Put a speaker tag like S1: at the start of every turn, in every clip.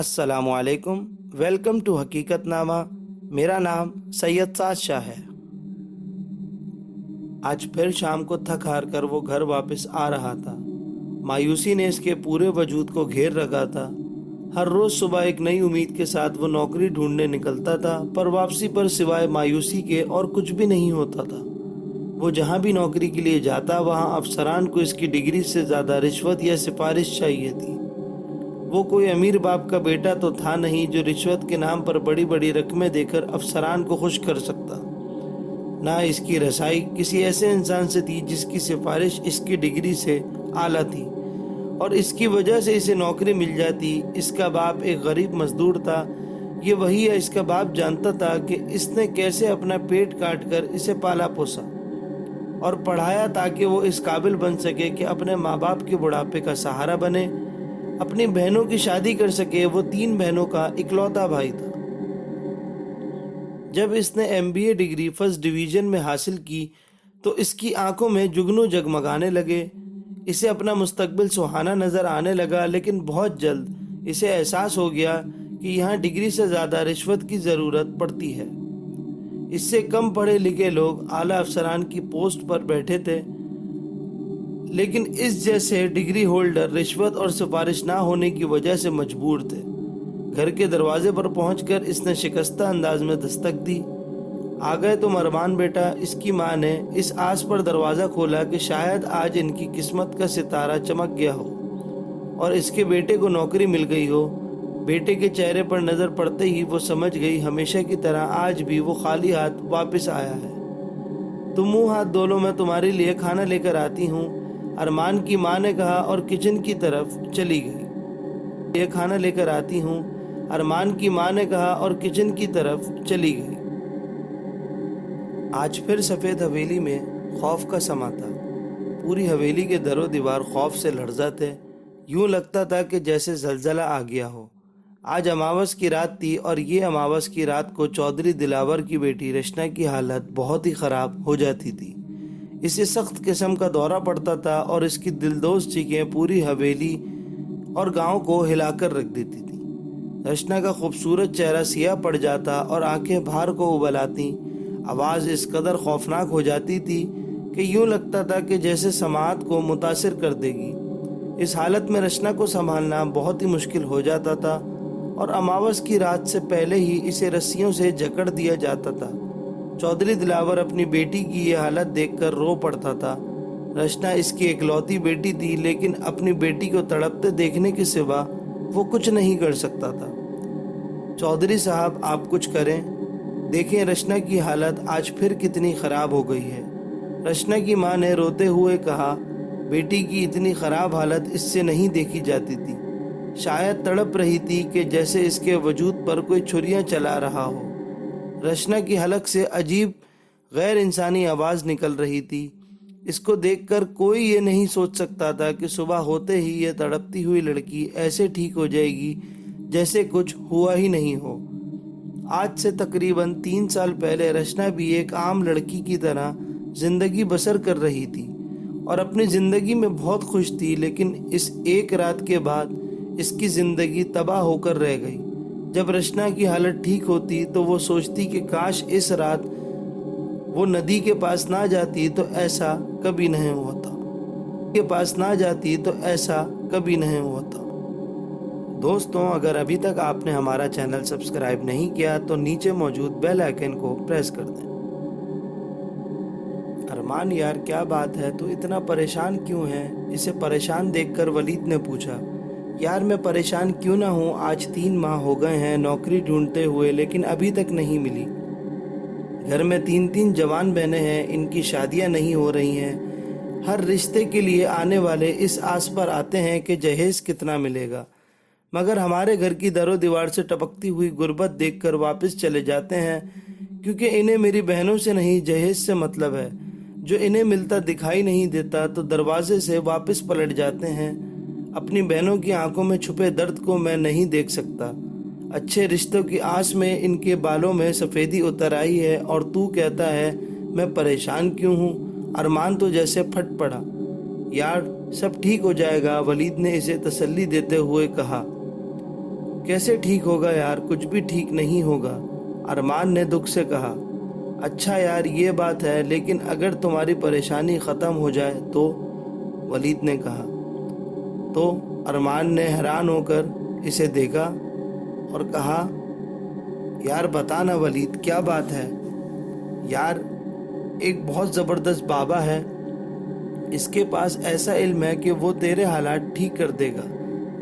S1: अस्सलाम वालेकुम। Welcome to हकीकत नामा। मेरा नाम सैयद साद शाह है। आज फिर शाम को थक हार कर वो घर वापस आ रहा था। मायूसी ने इसके पूरे वजूद को घेर रखा था। हर रोज सुबह एक नई उम्मीद के साथ वो नौकरी ढूंढने निकलता था, पर वापसी पर सिवाय मायूसी के और कुछ भी नहीं होता था। वो जहाँ भी नौकरी के लिए जाता, वहाँ अफसरान को इसकी डिग्री से ज़्यादा रिश्वत या सिफारिश चाहिए थी। वो कोई अमीर बाप का बेटा तो था नहीं जो रिश्वत के नाम पर बड़ी बड़ी रकमें देकर अफसरान को खुश कर सकता। ना इसकी रसाई किसी ऐसे इंसान से थी जिसकी सिफारिश इसकी डिग्री से आला थी और इसकी वजह से इसे नौकरी मिल जाती। इसका बाप एक गरीब मजदूर था। ये वही है, इसका बाप जानता था कि इसने कैसे अपना पेट काट कर इसे पाला पोसा और पढ़ाया ताकि वो इस काबिल बन सके कि अपने माँ बाप के बुढ़ापे का सहारा बने, अपनी बहनों की शादी कर सके। वो 3 बहनों का इकलौता भाई था। जब इसने MBA डिग्री फर्स्ट डिवीजन में हासिल की तो इसकी आंखों में जुगनू जगमगाने लगे। इसे अपना मुस्तकबिल सुहाना नज़र आने लगा, लेकिन बहुत जल्द इसे एहसास हो गया कि यहाँ डिग्री से ज़्यादा रिश्वत की ज़रूरत पड़ती है। इससे कम पढ़े लिखे लोग आला अफसरान की पोस्ट पर बैठे थे, लेकिन इस जैसे डिग्री होल्डर रिश्वत और सिफारिश ना होने की वजह से मजबूर थे। घर के दरवाजे पर पहुंचकर इसने शिकस्ता अंदाज में दस्तक दी। आ गए तुम अरमान बेटा। इसकी माँ ने इस आस पर दरवाज़ा खोला कि शायद आज इनकी किस्मत का सितारा चमक गया हो और इसके बेटे को नौकरी मिल गई हो। बेटे के चेहरे पर नज़र पड़ते ही वो समझ गई हमेशा की तरह आज भी वो खाली हाथ वापस आया है। तुम मुँह हाथ धो लो, मैं तुम्हारे लिए खाना लेकर आती हूँ, अरमान की माँ ने कहा और किचन की तरफ चली गई। ये खाना लेकर आती हूँ, अरमान की माँ ने कहा और किचन की तरफ चली गई। आज फिर सफ़ेद हवेली में खौफ का समा था। पूरी हवेली के दरो दीवार खौफ से लर्जा थे। यूं लगता था कि जैसे जलजला आ गया हो। आज अमावस की रात थी और ये अमावस की रात को चौधरी दिलावर की बेटी रचना की हालत बहुत ही ख़राब हो जाती थी। इसे सख्त किस्म का दौरा पड़ता था और इसकी दिलदोज़ चीखें पूरी हवेली और गांव को हिलाकर रख देती थी। रचना का खूबसूरत चेहरा सियाह पड़ जाता और आंखें बाहर को उबल आती। आवाज़ इस कदर खौफनाक हो जाती थी कि यूं लगता था कि जैसे समाअत को मुतासिर कर देगी। इस हालत में रचना को संभालना बहुत ही मुश्किल हो जाता था और अमावस की रात से पहले ही इसे रस्सियों से जकड़ दिया जाता था। चौधरी दिलावर अपनी बेटी की ये हालत देखकर रो पड़ता था। रचना इसकी इकलौती बेटी थी, लेकिन अपनी बेटी को तड़पते देखने के सिवा वो कुछ नहीं कर सकता था। चौधरी साहब, आप कुछ करें। देखें रचना की हालत आज फिर कितनी ख़राब हो गई है। रचना की माँ ने रोते हुए कहा, बेटी की इतनी ख़राब हालत इससे नहीं देखी जाती थी। शायद तड़प रही थी कि जैसे इसके वजूद पर कोई छुरियाँ चला रहा हो। रचना की हलक से अजीब गैर इंसानी आवाज़ निकल रही थी। इसको देखकर कोई ये नहीं सोच सकता था कि सुबह होते ही ये तड़पती हुई लड़की ऐसे ठीक हो जाएगी जैसे कुछ हुआ ही नहीं हो। आज से तकरीबन 3 साल पहले रचना भी एक आम लड़की की तरह ज़िंदगी बसर कर रही थी और अपनी ज़िंदगी में बहुत खुश थी, लेकिन इस एक रात के बाद इसकी ज़िंदगी तबाह होकर रह गई। जब रचना की हालत ठीक होती तो वो सोचती कि काश इस रात वो नदी के पास ना जाती तो ऐसा कभी नहीं होता, के पास ना जाती तो ऐसा कभी नहीं होता। दोस्तों, अगर अभी तक आपने हमारा चैनल सब्सक्राइब नहीं किया तो नीचे मौजूद बेल आइकन को प्रेस कर दें। अरमान यार, क्या बात है, तू इतना परेशान क्यों है? इसे परेशान देखकर वलीद ने पूछा। यार मैं परेशान क्यों ना हूँ, आज 3 माह हो गए हैं नौकरी ढूंढते हुए, लेकिन अभी तक नहीं मिली। घर में 3 जवान बहनें हैं, इनकी शादियां नहीं हो रही हैं। हर रिश्ते के लिए आने वाले इस आस पर आते हैं कि जहेज़ कितना मिलेगा, मगर हमारे घर की दरो दीवार से टपकती हुई गुर्बत देखकर वापस चले जाते हैं, क्योंकि इन्हें मेरी बहनों से नहीं जहेज़ से मतलब है। जो इन्हें मिलता दिखाई नहीं देता तो दरवाजे से वापस पलट जाते हैं। अपनी बहनों की आंखों में छुपे दर्द को मैं नहीं देख सकता। अच्छे रिश्तों की आस में इनके बालों में सफ़ेदी उतर आई है और तू कहता है मैं परेशान क्यों हूँ। अरमान तो जैसे फट पड़ा। यार सब ठीक हो जाएगा, वलीद ने इसे तसल्ली देते हुए कहा। कैसे ठीक होगा यार, कुछ भी ठीक नहीं होगा। अरमान ने दुख से कहा। अच्छा यार ये बात है, लेकिन अगर तुम्हारी परेशानी ख़त्म हो जाए तो, वलीद ने कहा। तो अरमान ने हैरान होकर इसे देखा और कहा, यार बता ना वलीद, क्या बात है। यार एक बहुत ज़बरदस्त बाबा है, इसके पास ऐसा इल्म है कि वो तेरे हालात ठीक कर देगा,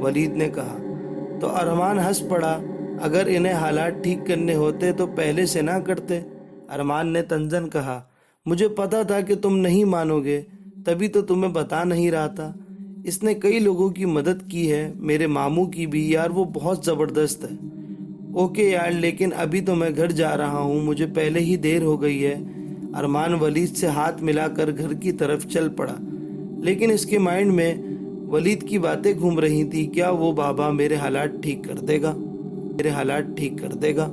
S1: वलीद ने कहा। तो अरमान हंस पड़ा। अगर इन्हें हालात ठीक करने होते तो पहले से ना करते, अरमान ने तंजन कहा। मुझे पता था कि तुम नहीं मानोगे, तभी तो तुम्हें बता नहीं रहा था। इसने कई लोगों की मदद की है, मेरे मामू की भी। यार वो बहुत ज़बरदस्त है। ओके यार, लेकिन अभी तो मैं घर जा रहा हूँ, मुझे पहले ही देर हो गई है। अरमान वलीद से हाथ मिलाकर घर की तरफ चल पड़ा, लेकिन इसके माइंड में वलीद की बातें घूम रही थी। क्या वो बाबा मेरे हालात ठीक कर देगा, मेरे हालात ठीक कर देगा।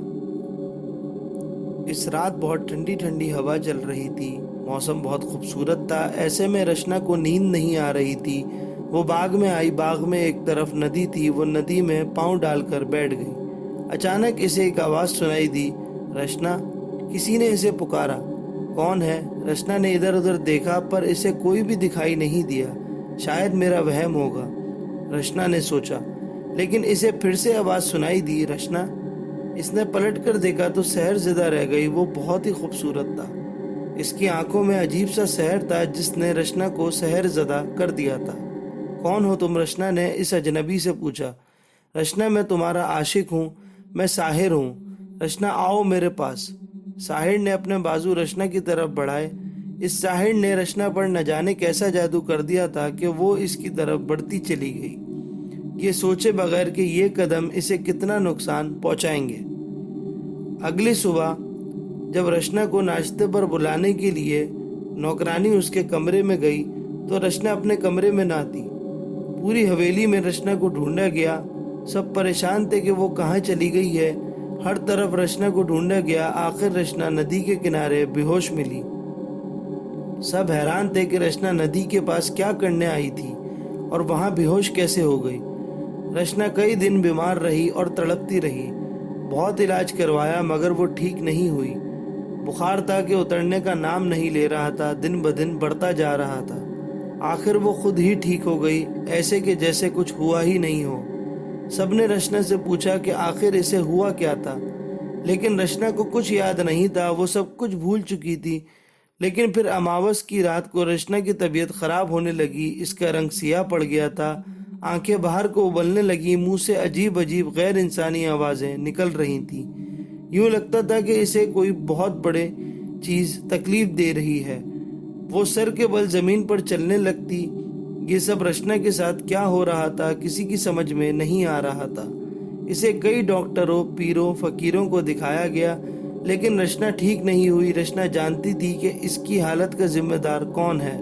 S1: इस रात बहुत ठंडी ठंडी हवा चल रही थी, मौसम बहुत खूबसूरत था। ऐसे में रचना को नींद नहीं आ रही थी। वो बाग में आई। बाग में एक तरफ नदी थी, वो नदी में पाँव डालकर बैठ गई। अचानक इसे एक आवाज़ सुनाई दी, रचना। किसी ने इसे पुकारा। कौन है? रचना ने इधर उधर देखा, पर इसे कोई भी दिखाई नहीं दिया। शायद मेरा वहम होगा, रचना ने सोचा। लेकिन इसे फिर से आवाज़ सुनाई दी, रचना। इसने पलट कर देखा तो शहर ज़िंदा रह गई। वो बहुत ही खूबसूरत था। इसकी आंखों में अजीब सा शहर था जिसने रचना को शहर ज़दा कर दिया था। कौन हो तुम? रचना ने इस अजनबी से पूछा। रचना, मैं तुम्हारा आशिक हूँ, मैं साहिर हूँ। रचना, आओ मेरे पास। साहिर ने अपने बाजू रचना की तरफ बढ़ाए। इस साहिर ने रचना पर न जाने कैसा जादू कर दिया था कि वो इसकी तरफ बढ़ती चली गई, ये सोचे बगैर कि ये कदम इसे कितना नुकसान पहुंचाएंगे। अगली सुबह जब रचना को नाश्ते पर बुलाने के लिए नौकरानी उसके कमरे में गई तो रचना अपने कमरे में ना थी। पूरी हवेली में रचना को ढूंढा गया। सब परेशान थे कि वो कहाँ चली गई है। हर तरफ रचना को ढूंढा गया। आखिर रचना नदी के किनारे बेहोश मिली। सब हैरान थे कि रचना नदी के पास क्या करने आई थी और वहाँ बेहोश कैसे हो गई। रचना कई दिन बीमार रही और तड़पती रही। बहुत इलाज करवाया मगर वो ठीक नहीं हुई। बुखार था कि उतरने का नाम नहीं ले रहा था, दिन ब दिन बढ़ता जा रहा था। आखिर वो खुद ही ठीक हो गई, ऐसे कि जैसे कुछ हुआ ही नहीं हो। सबने रचना से पूछा कि आखिर इसे हुआ क्या था, लेकिन रचना को कुछ याद नहीं था। वो सब कुछ भूल चुकी थी। लेकिन फिर अमावस की रात को रचना की तबीयत खराब होने लगी। इसका रंग सियाह पड़ गया था, आंखें बाहर को उबलने लगी, मुंह से अजीब अजीब गैर इंसानी आवाज़ें निकल रही थीं। यूं लगता था कि इसे कोई बहुत बड़े चीज़ तकलीफ दे रही है। वो सर के बल ज़मीन पर चलने लगती। ये सब रचना के साथ क्या हो रहा था किसी की समझ में नहीं आ रहा था। इसे कई डॉक्टरों, पीरों, फकीरों को दिखाया गया, लेकिन रचना ठीक नहीं हुई। रचना जानती थी कि इसकी हालत का जिम्मेदार कौन है,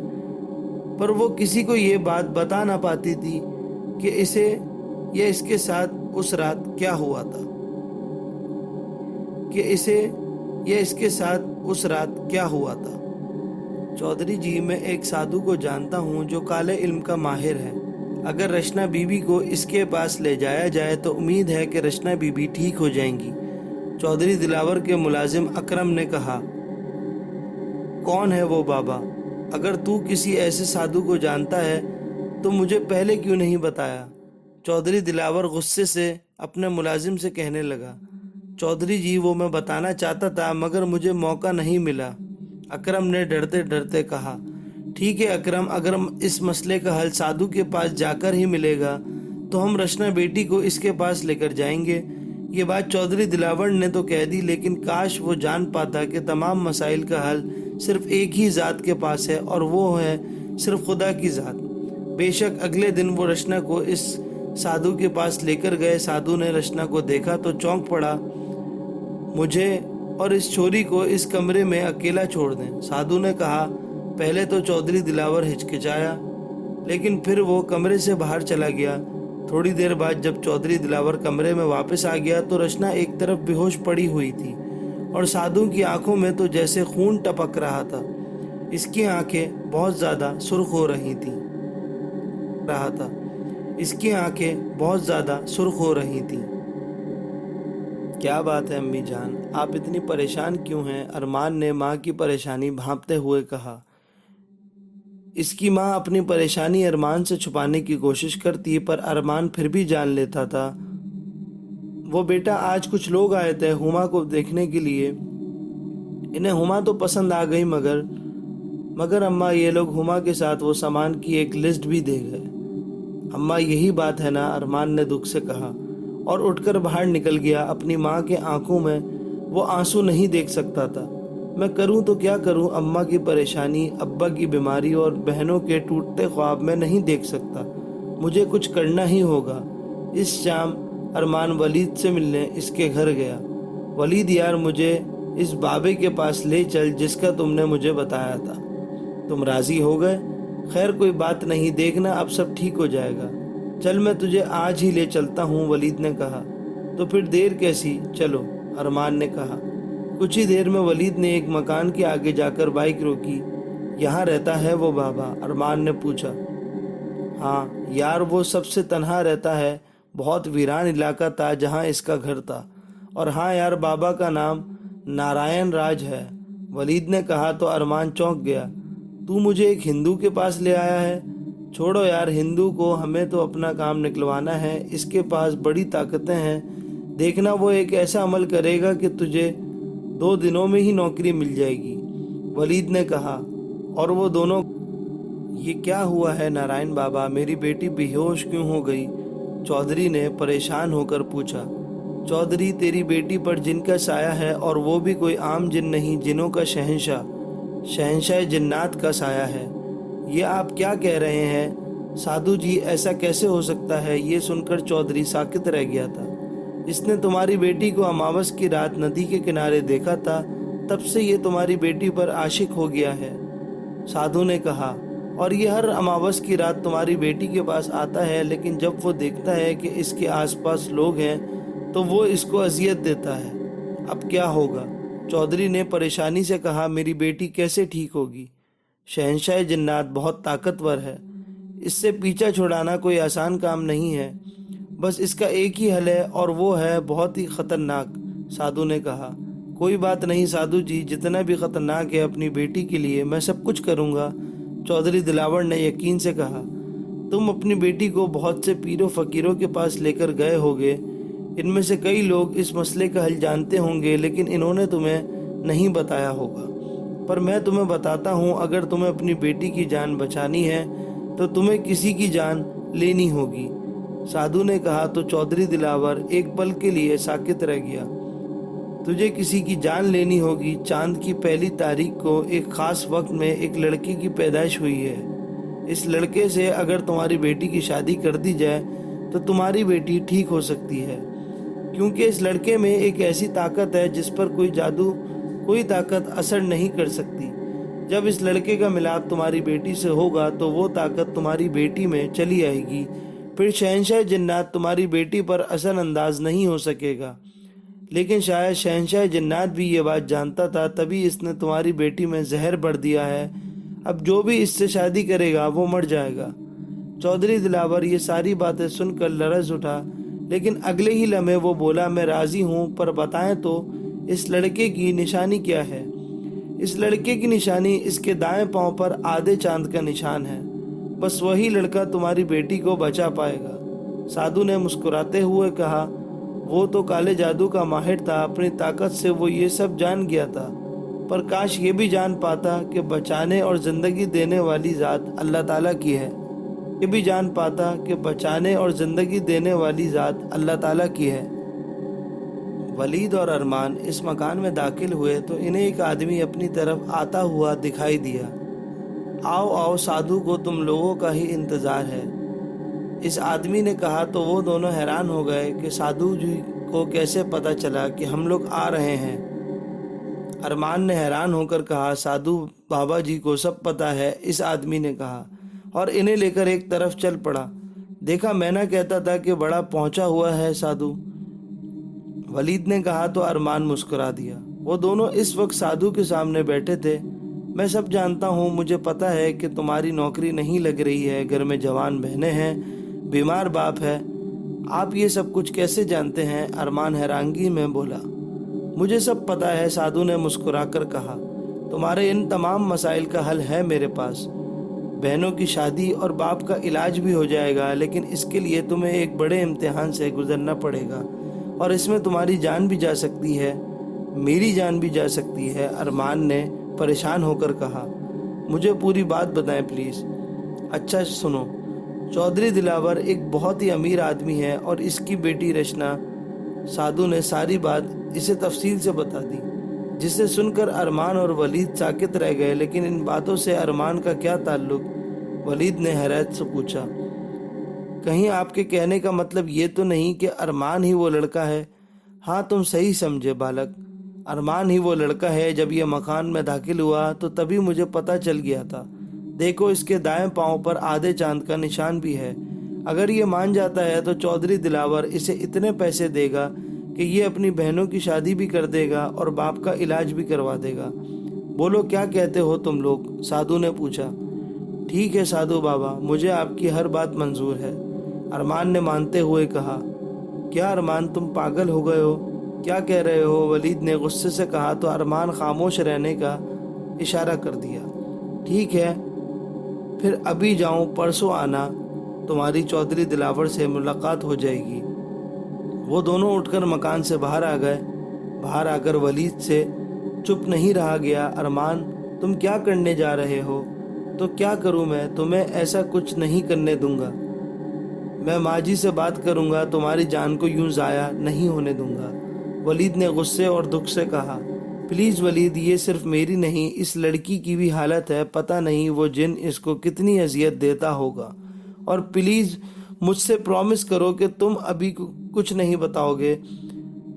S1: पर वो किसी को ये बात बता ना पाती थी कि इसे या इसके साथ उस रात क्या हुआ था, कि इसे या इसके साथ उस रात क्या हुआ था। चौधरी जी, मैं एक साधु को जानता हूँ जो काले इल्म का माहिर है। अगर रचना बीबी को इसके पास ले जाया जाए तो उम्मीद है कि रचना बीबी ठीक हो जाएंगी, चौधरी दिलावर के मुलाजिम अकरम ने कहा। कौन है वो बाबा? अगर तू किसी ऐसे साधु को जानता है तो मुझे पहले क्यों नहीं बताया? चौधरी दिलावर गुस्से से अपने मुलाजिम से कहने लगा। चौधरी जी, वो मैं बताना चाहता था मगर मुझे मौका नहीं मिला, अकरम ने डरते डरते कहा। ठीक है अकरम, अगर इस मसले का हल साधु के पास जाकर ही मिलेगा तो हम रचना बेटी को इसके पास लेकर जाएंगे। ये बात चौधरी दिलावर ने तो कह दी, लेकिन काश वो जान पाता कि तमाम मसाइल का हल सिर्फ एक ही ज़ात के पास है और वो है सिर्फ खुदा की ज़ात। बेशक अगले दिन वो रचना को इस साधु के पास लेकर गए। साधु ने रचना को देखा तो चौंक पड़ा। मुझे और इस छोरी को इस कमरे में अकेला छोड़ दें, साधु ने कहा। पहले तो चौधरी दिलावर हिचकिचाया, लेकिन फिर वो कमरे से बाहर चला गया। थोड़ी देर बाद जब चौधरी दिलावर कमरे में वापस आ गया तो रचना एक तरफ बेहोश पड़ी हुई थी और साधु की आंखों में तो जैसे खून टपक रहा था। इसकी आंखें बहुत ज़्यादा सुर्ख हो रही थीं। इसकी आंखें बहुत ज़्यादा सुर्ख हो रही थीं। کیا بات ہے امی جان، آپ اتنی پریشان کیوں ہیں؟ ارمان نے ماں کی پریشانی بھانپتے ہوئے کہا۔ اس کی ماں اپنی پریشانی ارمان سے چھپانے کی کوشش کرتی پر ارمان پھر بھی جان لیتا تھا۔ وہ بیٹا، آج کچھ لوگ آئے تھے ہما کو دیکھنے کے لیے۔ انہیں ہما تو پسند آ گئی مگر اماں یہ لوگ ہما کے ساتھ وہ سامان کی ایک لسٹ بھی دے گئے۔ اماں یہی بات ہے نا؟ ارمان نے دکھ سے کہا اور اٹھ کر باہر نکل گیا۔ اپنی ماں کے آنکھوں میں وہ آنسو نہیں دیکھ سکتا تھا۔ میں کروں تو کیا کروں؟ اماں کی پریشانی، ابا کی بیماری اور بہنوں کے ٹوٹتے خواب میں نہیں دیکھ سکتا۔ مجھے کچھ کرنا ہی ہوگا۔ اس شام ارمان ولید سے ملنے اس کے گھر گیا۔ ولید یار، مجھے اس بابے کے پاس لے چل جس کا تم نے مجھے بتایا تھا۔ تم راضی ہو گئے؟ خیر کوئی بات نہیں، دیکھنا اب سب ٹھیک ہو جائے گا۔ چل میں تجھے آج ہی لے چلتا ہوں، ولید نے کہا۔ تو پھر دیر کیسی؟ چلو، ارمان نے کہا۔ کچھ ہی دیر میں ولید نے ایک مکان کے آگے جا کر بائک روکی۔ یہاں رہتا ہے وہ بابا؟ ارمان نے پوچھا۔ ہاں یار، وہ سب سے تنہا رہتا ہے۔ بہت ویران علاقہ تھا جہاں اس کا گھر تھا۔ اور ہاں یار، بابا کا نام نارائن راج ہے، ولید نے کہا تو ارمان چونک گیا۔ تو مجھے ایک ہندو کے پاس لے آیا ہے؟ چھوڑو یار ہندو کو، ہمیں تو اپنا کام نکلوانا ہے۔ اس کے پاس بڑی طاقتیں ہیں، دیکھنا وہ ایک ایسا عمل کرے گا کہ تجھے 2 دنوں میں ہی نوکری مل جائے گی، ولید نے کہا۔ اور وہ دونوں، یہ کیا ہوا ہے نارائن بابا؟ میری بیٹی بے ہوش کیوں ہو گئی؟ چودھری نے پریشان ہو کر پوچھا۔ چودھری، تیری بیٹی پر جن کا سایہ ہے، اور وہ بھی کوئی عام جن نہیں، جنوں کا شہنشاہ جنات کا سایہ ہے۔ یہ آپ کیا کہہ رہے ہیں سادھو جی؟ ایسا کیسے ہو سکتا ہے؟ یہ سن کر چودھری ساکت رہ گیا تھا۔ اس نے تمہاری بیٹی کو اماوس کی رات ندی کے کنارے دیکھا تھا، تب سے یہ تمہاری بیٹی پر عاشق ہو گیا ہے، سادھو نے کہا۔ اور یہ ہر اماوس کی رات تمہاری بیٹی کے پاس آتا ہے، لیکن جب وہ دیکھتا ہے کہ اس کے آس پاس لوگ ہیں تو وہ اس کو اذیت دیتا ہے۔ اب کیا ہوگا؟ چودھری نے پریشانی سے کہا۔ میری بیٹی کیسے ٹھیک ہوگی؟ شہنشاہ جنات بہت طاقتور ہے، اس سے پیچھا چھڑانا کوئی آسان کام نہیں ہے۔ بس اس کا ایک ہی حل ہے، اور وہ ہے بہت ہی خطرناک، سادھو نے کہا۔ کوئی بات نہیں سادھو جی، جتنا بھی خطرناک ہے اپنی بیٹی کے لیے میں سب کچھ کروں گا، چودھری دلاور نے یقین سے کہا۔ تم اپنی بیٹی کو بہت سے پیروں فقیروں کے پاس لے کر گئے ہوگے، ان میں سے کئی لوگ اس مسئلے کا حل جانتے ہوں گے، لیکن انہوں نے تمہیں نہیں بتایا ہوگا۔ پر میں تمہیں بتاتا ہوں، اگر تمہیں اپنی بیٹی کی جان بچانی ہے تو تمہیں کسی کی جان لینی ہوگی، سادھو نے کہا۔ تو چودھری دلاور ایک پل کے لیے ساکت رہ گیا۔ تجھے کسی کی جان لینی ہوگی؟ چاند کی پہلی تاریخ کو ایک خاص وقت میں ایک لڑکے کی پیدائش ہوئی ہے۔ اس لڑکے سے اگر تمہاری بیٹی کی شادی کر دی جائے تو تمہاری بیٹی ٹھیک ہو سکتی ہے، کیونکہ اس لڑکے میں ایک ایسی طاقت ہے جس پر کوئی جادو، کوئی طاقت اثر نہیں کر سکتی۔ جب اس لڑکے کا ملاپ تمہاری بیٹی سے ہوگا تو وہ طاقت تمہاری بیٹی میں چلی آئے گی، پھر شہنشاہ جنات تمہاری بیٹی پر اثر انداز نہیں ہو سکے گا۔ لیکن شاید شہنشاہ جنات بھی یہ بات جانتا تھا، تبھی اس نے تمہاری بیٹی میں زہر بھر دیا ہے۔ اب جو بھی اس سے شادی کرے گا وہ مر جائے گا۔ چودھری دلاور یہ ساری باتیں سن کر لرز اٹھا، لیکن اگلے ہی لمحے وہ بولا، میں راضی ہوں، پر بتائیں تو اس لڑکے کی نشانی کیا ہے؟ اس لڑکے کی نشانی اس کے دائیں پاؤں پر آدھے چاند کا نشان ہے۔ بس وہی لڑکا تمہاری بیٹی کو بچا پائے گا، سادھو نے مسکراتے ہوئے کہا۔ وہ تو کالے جادو کا ماہر تھا، اپنی طاقت سے وہ یہ سب جان گیا تھا، پر کاش یہ بھی جان پاتا کہ بچانے اور زندگی دینے والی ذات اللہ تعالیٰ کی ہے۔ یہ بھی جان پاتا کہ بچانے اور زندگی دینے والی ذات اللہ تعالیٰ کی ہے۔ ولید اور ارمان اس مکان میں داخل ہوئے تو انہیں ایک آدمی اپنی طرف آتا ہوا دکھائی دیا۔ آؤ آؤ سادھو کو تم لوگوں کا ہی انتظار ہے، اس آدمی نے کہا۔ تو وہ دونوں حیران ہو گئے کہ سادھو جی کو کیسے پتہ چلا کہ ہم لوگ آ رہے ہیں۔ ارمان نے حیران ہو کر کہا، سادھو بابا جی کو سب پتہ ہے، اس آدمی نے کہا، اور انہیں لے کر ایک طرف چل پڑا۔ دیکھا میں نہ کہتا تھا کہ بڑا پہنچا ہوا ہے سادھو، ولید نے کہا۔ تو ارمان مسکرا دیا۔ وہ دونوں اس وقت سادھو کے سامنے بیٹھے تھے۔ میں سب جانتا ہوں، مجھے پتہ ہے کہ تمہاری نوکری نہیں لگ رہی ہے، گھر میں جوان بہنیں ہیں، بیمار باپ ہے، आप ये सब कुछ कैसे जानते हैं? अरमान हैरानगी में बोला। मुझे सब पता है, साधु ने मुस्कुराकर कहा। तुम्हारे इन तमाम मसाइल का हल है मेरे पास। बहनों की शादी और बाप का इलाज भी हो जाएगा, लेकिन इसके लिए तुम्हें एक बड़े इम्तिहान से गुजरना पड़ेगा और इसमें तुम्हारी जान भी जा सकती है, मेरी जान भी जा सकती है। अरमान ने परेशान होकर कहा। मुझे पूरी बात बताएं प्लीज़। अच्छा सुनो, चौधरी दिलावर एक बहुत ही अमीर आदमी है और इसकी बेटी रचना। साधु ने सारी बात इसे तफसील से बता दी, जिसे सुनकर अरमान और वलीद साकित रह गए। लेकिन इन बातों से अरमान का क्या ताल्लुक? वलीद ने हैरत से पूछा। कहीं आपके कहने का मतलब ये तो नहीं कि अरमान ही वो लड़का है? हाँ, तुम सही समझे बालक, अरमान ही वो लड़का है। जब ये मकान में दाखिल हुआ तो तभी मुझे पता चल गया था। देखो, इसके दाएं पांव पर आधे चांद का निशान भी है। अगर ये मान जाता है तो चौधरी दिलावर इसे इतने पैसे देगा कि ये अपनी बहनों की शादी भी कर देगा और बाप का इलाज भी करवा देगा। बोलो, क्या कहते हो तुम लोग? साधु ने पूछा। ठीक है साधु बाबा, मुझे आपकी हर बात मंजूर है, अरमान ने मानते हुए कहा। क्या अरमान, तुम पागल हो गए हो? क्या कह रहे हो? वलीद ने गुस्से से कहा तो अरमान खामोश रहने का इशारा कर दिया। ठीक है, फिर अभी जाऊं, परसों आना, तुम्हारी चौधरी दिलावर से मुलाकात हो जाएगी। वो दोनों उठकर मकान से बाहर आ गए। बाहर आकर वलीद से चुप नहीं रहा गया। अरमान, तुम क्या करने जा रहे हो? तो क्या करूं मैं? तुम्हें ऐसा कुछ नहीं करने दूंगा। मैं माजी से बात करूंगा, तुम्हारी जान को यूं जाया नहीं होने दूंगा। वलीद ने गुस्से और दुख से कहा। प्लीज़ वलीद, ये सिर्फ मेरी नहीं, इस लड़की की भी हालत है। पता नहीं वो जिन इसको कितनी अजियत देता होगा। और प्लीज़ मुझसे प्रॉमिस करो कि तुम अभी कुछ नहीं बताओगे।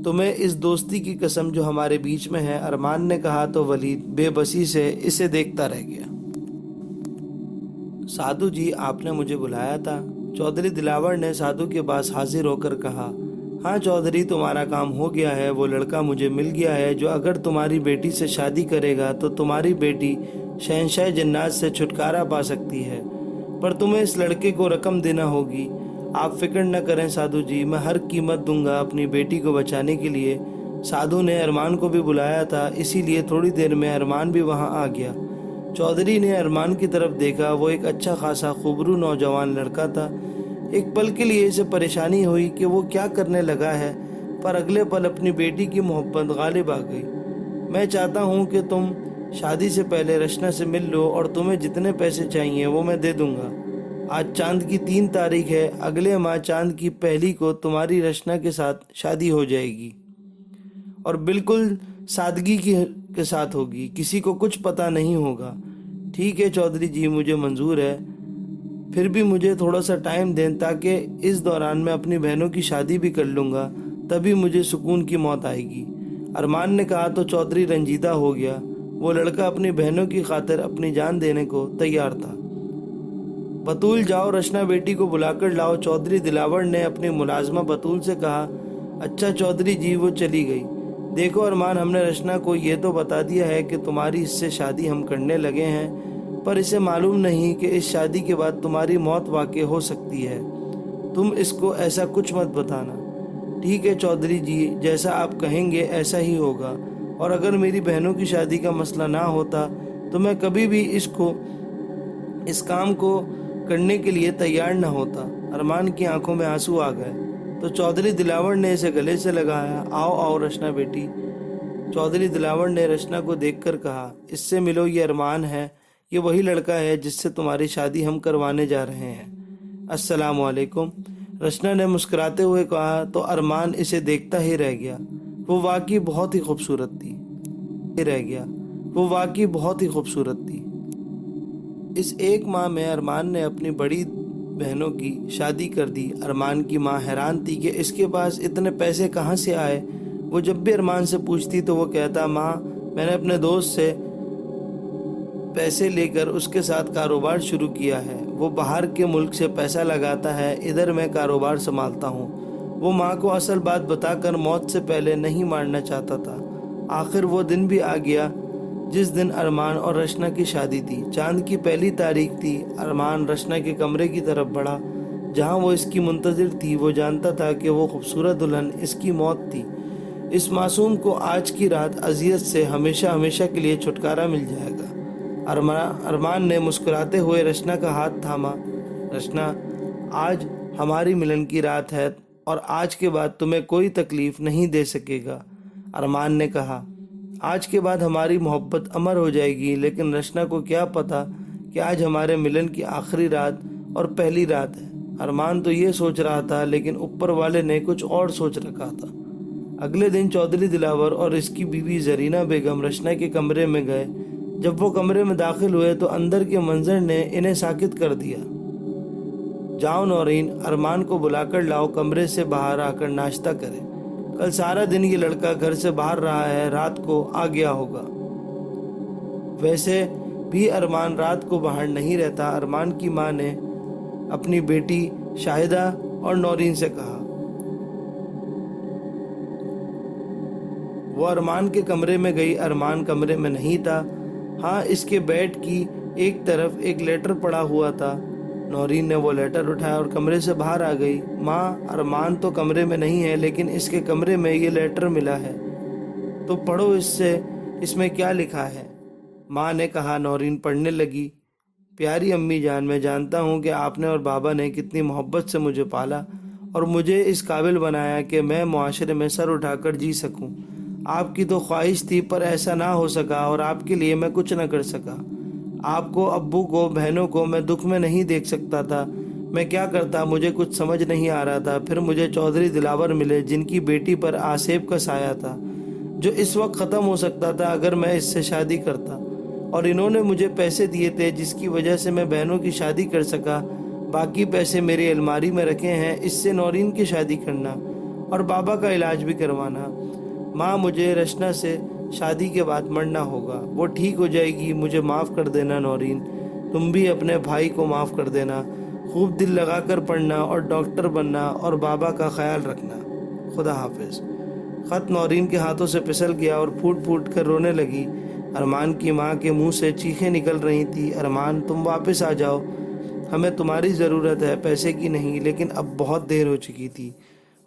S1: तुम्हें इस दोस्ती की कसम जो हमारे बीच में है, अरमान ने कहा तो वलीद बेबसी से इसे देखता रह गया। साधु जी, आपने मुझे बुलाया था? चौधरी दिलावर ने साधु के पास हाजिर होकर कहा। हाँ चौधरी, तुम्हारा काम हो गया है। वो लड़का मुझे मिल गया है जो अगर तुम्हारी बेटी से शादी करेगा तो तुम्हारी बेटी शहंशाह जन्नात से छुटकारा पा सकती है। पर तुम्हें इस लड़के को रकम देना होगी। आप फिक्र न करें साधु जी, मैं हर कीमत दूंगा अपनी बेटी को बचाने के लिए। साधु ने अरमान को भी बुलाया था, इसीलिए थोड़ी देर में अरमान भी वहां आ गया। चौधरी ने अरमान की तरफ देखा। वो एक अच्छा खासा खूबरू नौजवान लड़का था। एक पल के लिए इसे परेशानी हुई कि वो क्या करने लगा है, पर अगले पल अपनी बेटी की मोहब्बत गालिब आ गई। मैं चाहता हूँ कि तुम शादी से पहले रचना से मिल लो और तुम्हें जितने पैसे चाहिए वो मैं दे दूंगा। आज चांद की 3 तारीख है, अगले माह चांद की 1 को तुम्हारी रचना के साथ शादी हो जाएगी और बिल्कुल सादगी के साथ होगी। किसी को कुछ पता नहीं होगा। ठीक है चौधरी जी, मुझे मंजूर है। फिर भी मुझे थोड़ा सा टाइम दें, ताकि इस दौरान मैं अपनी बहनों की शादी भी कर लूँगा, तभी मुझे सुकून की मौत आएगी। अरमान ने कहा तो चौधरी रंजीदा हो गया। वो लड़का अपनी बहनों की खातिर अपनी जान देने को तैयार था। बतूल, जाओ रचना बेटी को बुलाकर लाओ, चौधरी दिलावर ने अपनी मुलाजमा बतूल से कहा। अच्छा चौधरी जी, वो चली गई। देखो अरमान, हमने रचना को ये तो बता दिया है कि तुम्हारी इससे शादी हम करने लगे हैं, पर इसे मालूम नहीं कि इस शादी के बाद तुम्हारी मौत वाक़ई हो सकती है। तुम इसको ऐसा कुछ मत बताना। ठीक है चौधरी जी, जैसा आप कहेंगे ऐसा ही होगा। और अगर मेरी बहनों की शादी का मसला ना होता तो मैं कभी भी इस काम को करने के लिए तैयार न होता। अरमान की आंखों में आंसू आ गए तो चौधरी दिलावर ने इसे गले से लगाया। आओ आओ रचना बेटी। चौधरी दिलावर ने रचना को देखकर कहा, इससे मिलो, ये अरमान है, ये वही लड़का है जिससे तुम्हारी शादी हम करवाने जा रहे हैं। अस्सलाम वालेकुम। रचना ने मुस्कुराते हुए कहा तो अरमान इसे देखता ही रह गया। वो वाकई बहुत ही खूबसूरत थी। इस 1 माह में अरमान ने अपनी बड़ी बहनों की शादी कर दी। अरमान की माँ हैरान थी कि इसके पास इतने पैसे कहाँ से आए। वो जब भी अरमान से पूछती तो वो कहता, माँ, मैंने अपने दोस्त से पैसे लेकर उसके साथ कारोबार शुरू किया है। वो बाहर के मुल्क से पैसा लगाता है, इधर मैं कारोबार संभालता हूँ। वो माँ को असल बात बताकर मौत से पहले नहीं मारना चाहता था। आखिर वो दिन भी आ गया जिस दिन अरमान और रचना की शादी थी। चांद की 1 तारीख थी। अरमान रचना के कमरे की तरफ बढ़ा जहाँ वो इसकी मुंतज़िर थी वो जानता था कि वो खूबसूरत दुल्हन इसकी मौत थी। इस मासूम को आज की रात अजियत से हमेशा हमेशा के लिए छुटकारा मिल जाएगा। अरमान ने मुस्कुराते हुए रचना का हाथ थामा। रचना, आज हमारी मिलन की रात है और आज के बाद तुम्हें कोई तकलीफ नहीं दे सकेगा। अरमान ने कहा, आज के बाद हमारी मोहब्बत अमर हो जाएगी। लेकिन रचना को क्या पता कि आज हमारे मिलन की आखिरी रात और पहली रात है। अरमान तो ये सोच रहा था, लेकिन ऊपर वाले ने कुछ और सोच रखा था। अगले दिन चौधरी दिलावर और इसकी बीवी जरीना बेगम रचना के कमरे में गए। जब वो कमरे में दाखिल हुए तो अंदर के मंजर ने इन्हें साकित कर दिया। जाओ नौरीन, अरमान को बुलाकर लाओ, कमरे से बाहर आकर नाश्ता करे। कल सारा दिन ये लड़का घर से बाहर रहा है, रात को आ गया होगा। वैसे भी अरमान रात को बाहर नहीं रहता। अरमान की माँ ने अपनी बेटी शाहिदा और नौरीन से कहा। वो अरमान के कमरे में गई। अरमान कमरे में नहीं था। हाँ, इसके बेड की एक तरफ एक लेटर पड़ा हुआ था। नौरीन ने वो लेटर उठाया और कमरे से बाहर आ गई। माँ, अरमान तो कमरे में नहीं है, लेकिन इसके कमरे में ये लेटर मिला है, तो पढ़ो इसमें क्या लिखा है। माँ ने कहा। नौरीन पढ़ने लगी। प्यारी अम्मी जान, मैं जानता हूँ कि आपने और बाबा ने कितनी मोहब्बत से मुझे पाला और मुझे इस काबिल बनाया कि मैं मुआशरे में सर उठाकर जी सकूँ। आपकी तो ख्वाहिश थी, पर ऐसा ना हो सका और आपके लिए मैं कुछ न कर सका। आपको, अब्बू को, बहनों को मैं दुख में नहीं देख सकता था। मैं क्या करता, मुझे कुछ समझ नहीं आ रहा था। फिर मुझे चौधरी दिलावर मिले, जिनकी बेटी पर आसेब का साया था, जो इस वक्त ख़त्म हो सकता था अगर मैं इससे शादी करता। और इन्होंने मुझे पैसे दिए थे, जिसकी वजह से मैं बहनों की शादी कर सका। बाकी पैसे मेरी अलमारी में रखे हैं, इससे नौरीन की शादी करना और बाबा का इलाज भी करवाना। माँ, मुझे रचना से शादी के बाद मरना होगा। वो ठीक हो जाएगी। मुझे माफ़ कर देना नौरीन। तुम भी अपने भाई को माफ़ कर देना। खूब दिल लगा कर पढ़ना और डॉक्टर बनना और बाबा का ख्याल रखना। खुदा हाफिज़। ख़त नौरीन के हाथों से फिसल गया और फूट फूट कर रोने लगी। अरमान की माँ के मुंह से चीखें निकल रही थी। अरमान, तुम वापस आ जाओ, हमें तुम्हारी ज़रूरत है, पैसे की नहीं। लेकिन अब बहुत देर हो चुकी थी।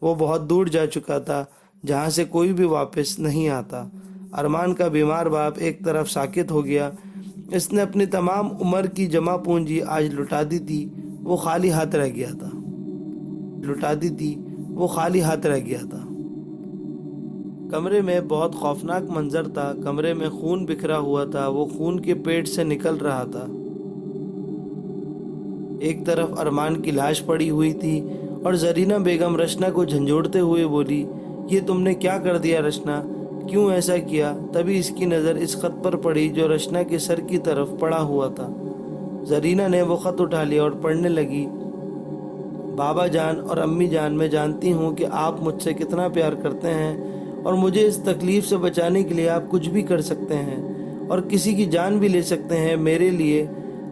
S1: वो बहुत दूर जा चुका था, जहाँ से कोई भी वापस नहीं आता। अरमान का बीमार बाप एक तरफ साकित हो गया। इसने अपनी तमाम उम्र की जमा पूंजी आज लुटा दी थी। वो खाली हाथ रह गया था। कमरे में बहुत खौफनाक मंजर था। कमरे में खून बिखरा हुआ था। वो खून के पेट से निकल रहा था। एक तरफ अरमान की लाश पड़ी हुई थी और जरीना बेगम रचना को झंझोड़ते हुए बोली, ये तुमने क्या कर दिया रचना, क्यों ऐसा किया। तभी इसकी नज़र इस खत पर पड़ी जो रचना के सर की तरफ पड़ा हुआ था। जरीना ने वो खत उठा लिया और पढ़ने लगी। बाबा जान और अम्मी जान, मैं जानती हूँ कि आप मुझसे कितना प्यार करते हैं और मुझे इस तकलीफ़ से बचाने के लिए आप कुछ भी कर सकते हैं और किसी की जान भी ले सकते हैं मेरे लिए।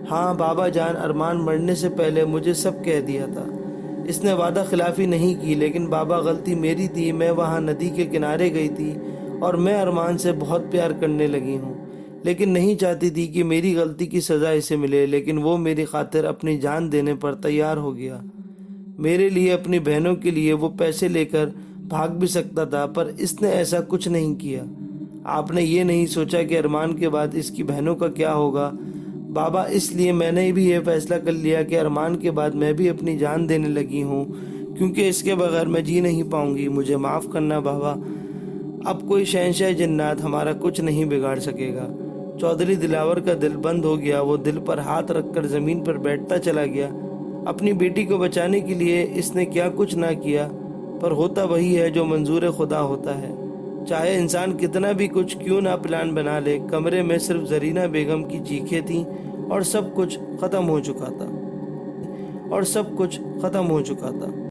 S1: हाँ बाबा जान, अरमान मरने से पहले मुझे सब कह दिया था। इसने वादा खिलाफ़ी नहीं की, लेकिन बाबा गलती मेरी थी। मैं वहाँ नदी के किनारे गई थी और मैं अरमान से बहुत प्यार करने लगी हूँ, लेकिन नहीं चाहती थी कि मेरी गलती की सज़ा इसे मिले। लेकिन वो मेरी खातिर अपनी जान देने पर तैयार हो गया। मेरे लिए, अपनी बहनों के लिए वो पैसे लेकर भाग भी सकता था, पर इसने ऐसा कुछ नहीं किया। आपने ये नहीं सोचा कि अरमान के बाद इसकी बहनों का क्या होगा बाबा, इसलिए मैंने भी ये फैसला कर लिया कि अरमान के बाद मैं भी अपनी जान देने लगी हूँ, क्योंकि इसके बगैर मैं जी नहीं पाऊँगी। मुझे माफ़ करना बाबा, अब कोई शहंशाह जन्नत हमारा कुछ नहीं बिगाड़ सकेगा। चौधरी दिलावर का दिल बंद हो गया। वो दिल पर हाथ रखकर ज़मीन पर बैठता चला गया। अपनी बेटी को बचाने के लिए इसने क्या कुछ ना किया, पर होता वही है जो मंजूर खुदा होता है। चाहे इंसान कितना भी कुछ क्यों ना प्लान बना ले। कमरे में सिर्फ जरीना बेगम की चीखें थीं और सब कुछ ख़त्म हो चुका था।